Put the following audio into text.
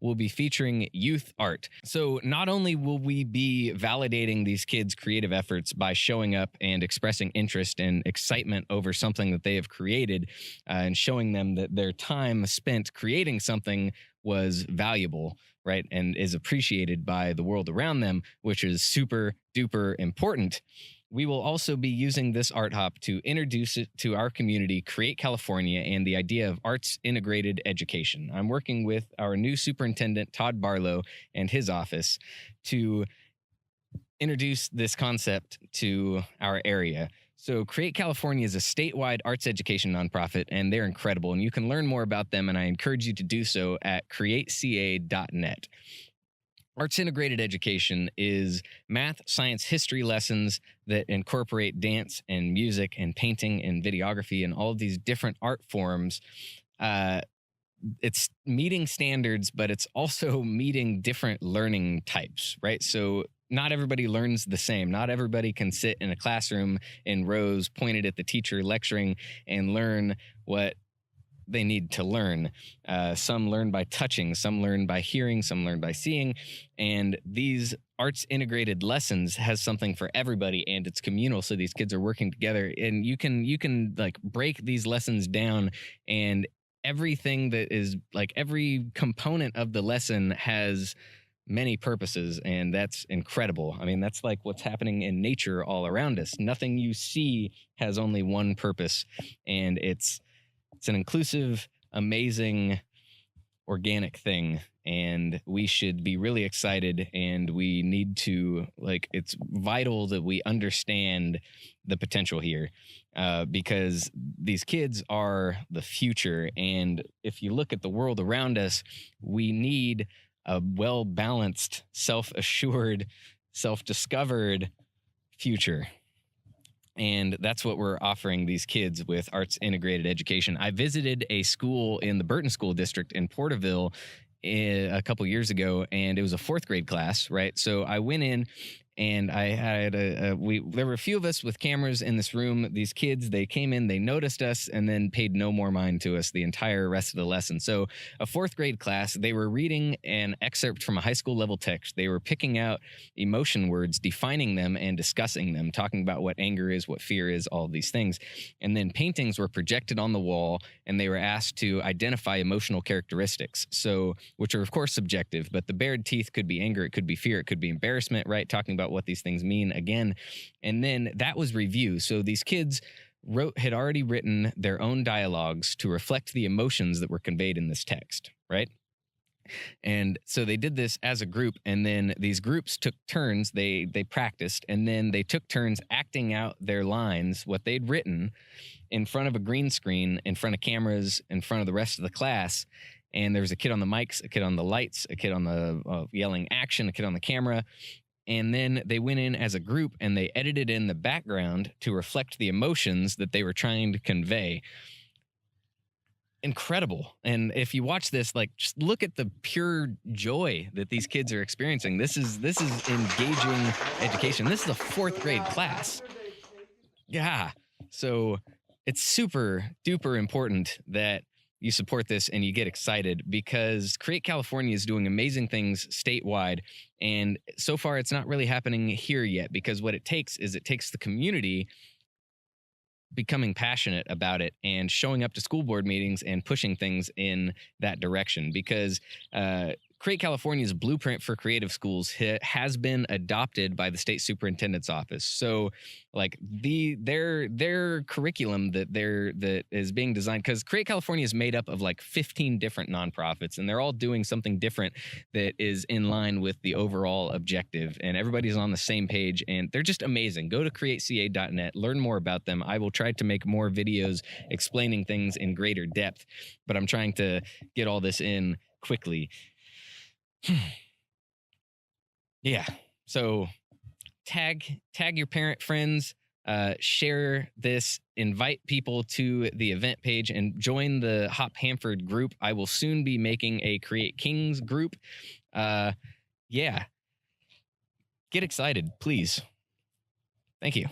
we'll be featuring youth art. So not only will we be validating these kids' creative efforts by showing up and expressing interest and excitement over something that they have created, and showing them that their time spent creating something was valuable, right, and is appreciated by the world around them, which is super duper important. We will also be using this art hop to introduce it to our community, Create California, and the idea of arts integrated education. I'm working with our new superintendent, Todd Barlow, and his office to introduce this concept to our area. So Create California is a statewide arts education nonprofit, and they're incredible. And you can learn more about them, and I encourage you to do so at CreateCa.net. Arts integrated education is math, science, history lessons that incorporate dance and music and painting and videography and all of these different art forms. It's meeting standards, but it's also meeting different learning types, right? So not everybody learns the same. Not everybody can sit in a classroom in rows pointed at the teacher lecturing and learn what they need to learn. Some learn by touching, some learn by hearing, some learn by seeing. And these arts integrated lessons has something for everybody, and it's communal. So these kids are working together, and you can like break these lessons down, and everything that is like every component of the lesson has many purposes, and that's incredible. I mean, that's like what's happening in nature all around us. Nothing you see has only one purpose, and it's an inclusive, amazing, organic thing, and we should be really excited, and we need to, like, it's vital that we understand the potential here, because these kids are the future, and if you look at the world around us, we need a well-balanced, self-assured, self-discovered future. And that's what we're offering these kids with arts integrated education. I visited a school in the Burton School District in Porterville a couple years ago, and it was a fourth grade class, right? So I went in, and I had there were a few of us with cameras in this room. These kids, they came in, they noticed us, and then paid no more mind to us the entire rest of the lesson. So a fourth grade class, they were reading an excerpt from a high school level text. They were picking out emotion words, defining them and discussing them, talking about what anger is, what fear is, all of these things. And then paintings were projected on the wall, and they were asked to identify emotional characteristics. So, which are of course subjective, but the bared teeth could be anger, it could be fear, it could be embarrassment, right? Talking about what these things mean again. And then that was review. So these kids had already written their own dialogues to reflect the emotions that were conveyed in this text, right? And so they did this as a group, and then these groups took turns. They practiced, and then they took turns acting out their lines, what they'd written, in front of a green screen, in front of cameras, in front of the rest of the class. And there was a kid on the mics, a kid on the lights, a kid on the yelling action, a kid on the camera. And then they went in as a group, and they edited in the background to reflect the emotions that they were trying to convey. Incredible. And if you watch this, like, just look at the pure joy that these kids are experiencing. This is engaging education. This is a fourth grade class. Yeah. So it's super duper important that you support this and you get excited, because Create California is doing amazing things statewide. And so far, it's not really happening here yet, because what it takes is the community becoming passionate about it and showing up to school board meetings and pushing things in that direction. Because Create California's blueprint for creative schools has been adopted by the state superintendent's office. So, like, their curriculum that is being designed, because Create California is made up of like 15 different nonprofits, and they're all doing something different that is in line with the overall objective, and everybody's on the same page, and they're just amazing. Go to CreateCa.net, learn more about them. I will try to make more videos explaining things in greater depth, but I'm trying to get all this in quickly. Yeah. So tag your parent friends, share this, invite people to the event page, and join the Hop Hanford group. I will soon be making a CreateKings group. Yeah. Get excited, please. Thank you.